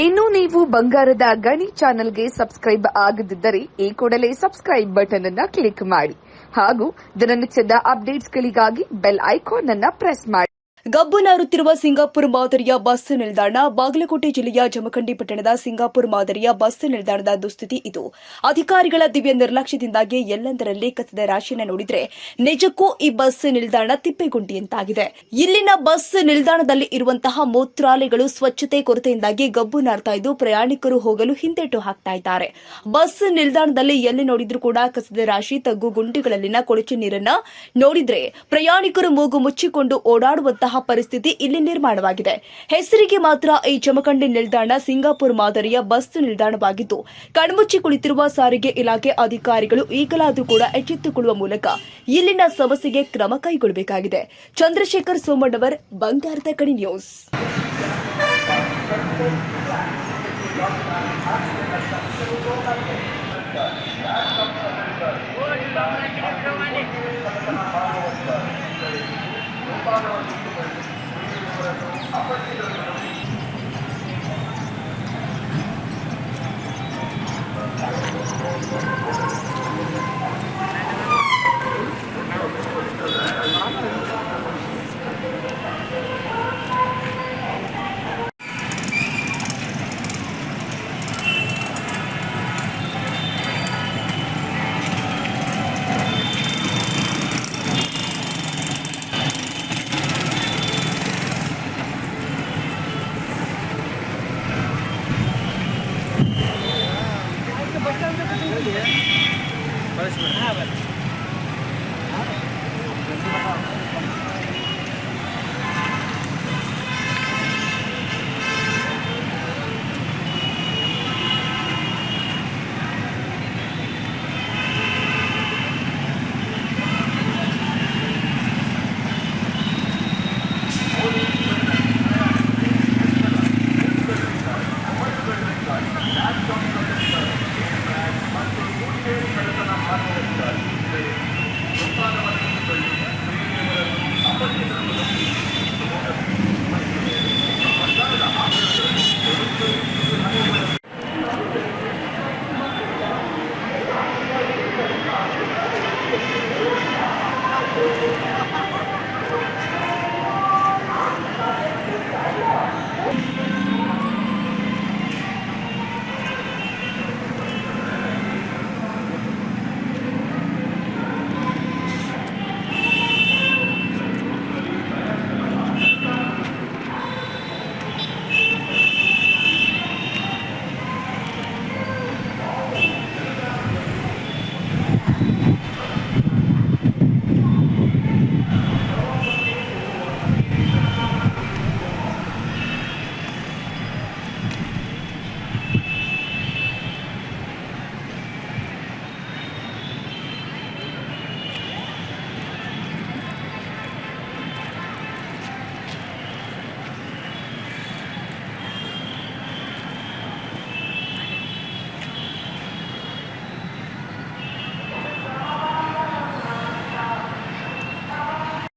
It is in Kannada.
ಇನ್ನು ನೀವು ಬಂಗಾರದ ಗಣಿ ಚಾನೆಲ್ಗೆ ಸಬ್ಸ್ಕ್ರೈಬ್ ಆಗದಿದ್ದರೆ ಈ ಕೂಡಲೇ ಸಬ್ಸ್ಕ್ರೈಬ್ ಬಟನ್ ಅನ್ನು ಕ್ಲಿಕ್ ಮಾಡಿ ಹಾಗೂ ದಿನನಿತ್ಯದ ಅಪ್ಡೇಟ್ಸ್ಗಳಿಗಾಗಿ ಬೆಲ್ ಐಕಾನ್ ಅನ್ನು ಪ್ರೆಸ್ ಮಾಡಿ. ಗಬ್ಬು ನಾರುತ್ತಿರುವ ಸಿಂಗಾಪುರ್ ಮಾದರಿಯ ಬಸ್ ನಿಲ್ದಾಣ. ಬಾಗಲಕೋಟೆ ಜಿಲ್ಲೆಯ ಜಮಖಂಡಿ ಪಟ್ಟಣದ ಸಿಂಗಾಪುರ್ ಮಾದರಿಯ ಬಸ್ ನಿಲ್ದಾಣದ ದುಸ್ಥಿತಿ ಇದು. ಅಧಿಕಾರಿಗಳ ದಿವ್ಯ ನಿರ್ಲಕ್ಷ್ಯದಿಂದಾಗಿ ಎಲ್ಲೆಂದರಲ್ಲಿ ಕಸದ ರಾಶಿಯನ್ನು ನೋಡಿದ್ರೆ ನಿಜಕ್ಕೂ ಈ ಬಸ್ ನಿಲ್ದಾಣ ತಿಪ್ಪೆಗುಂಡಿಯಂತಾಗಿದೆ. ಇಲ್ಲಿನ ಬಸ್ ನಿಲ್ದಾಣದಲ್ಲಿ ಇರುವಂತಹ ಮೂತ್ರಾಲಯಗಳು ಸ್ವಚ್ಛತೆ ಕೊರತೆಯಿಂದಾಗಿ ಗಬ್ಬು ನಾರ್ತಾ ಇದ್ದು ಪ್ರಯಾಣಿಕರು ಹೋಗಲು ಹಿಂದೇಟು ಹಾಕ್ತಾ ಇದ್ದಾರೆ. ಬಸ್ ನಿಲ್ದಾಣದಲ್ಲಿ ಎಲ್ಲಿ ನೋಡಿದ್ರೂ ಕೂಡ ಕಸದ ರಾಶಿ, ತಗ್ಗು ಗುಂಡಿಗಳಲ್ಲಿನ ಕೊಳಚೆ ನೀರನ್ನ ನೋಡಿದ್ರೆ ಪ್ರಯಾಣಿಕರು ಮೂಗು ಮುಚ್ಚಿಕೊಂಡು ಓಡಾಡುವಂತಹ ಪರಿಸ್ಥಿತಿ ಇಲ್ಲಿ ನಿರ್ಮಾಣವಾಗಿದೆ. ಹೆಸರಿಗೆ ಮಾತ್ರ ಈ ಜಮಖಂಡಿ ನಿಲ್ದಾಣ ಸಿಂಗಾಪುರ್ ಮಾದರಿಯ ಬಸ್ ನಿಲ್ದಾಣವಾಗಿದ್ದು ಕಣ್ಮುಚ್ಚಿ ಕುಳಿತಿರುವ ಸಾರಿಗೆ ಇಲಾಖೆ ಅಧಿಕಾರಿಗಳು ಈಗಲಾದರೂ ಕೂಡ ಎಚ್ಚೆತ್ತುಕೊಳ್ಳುವ ಮೂಲಕ ಇಲ್ಲಿನ ಸಮಸ್ಯೆಗೆ ಕ್ರಮ ಕೈಗೊಳ್ಳಬೇಕಾಗಿದೆ. ಚಂದ್ರಶೇಖರ್ ಸೋಮಣ್ಣವರ್, ಬಂಗಾರದ ಗಣಿ ನ್ಯೂಸ್. बस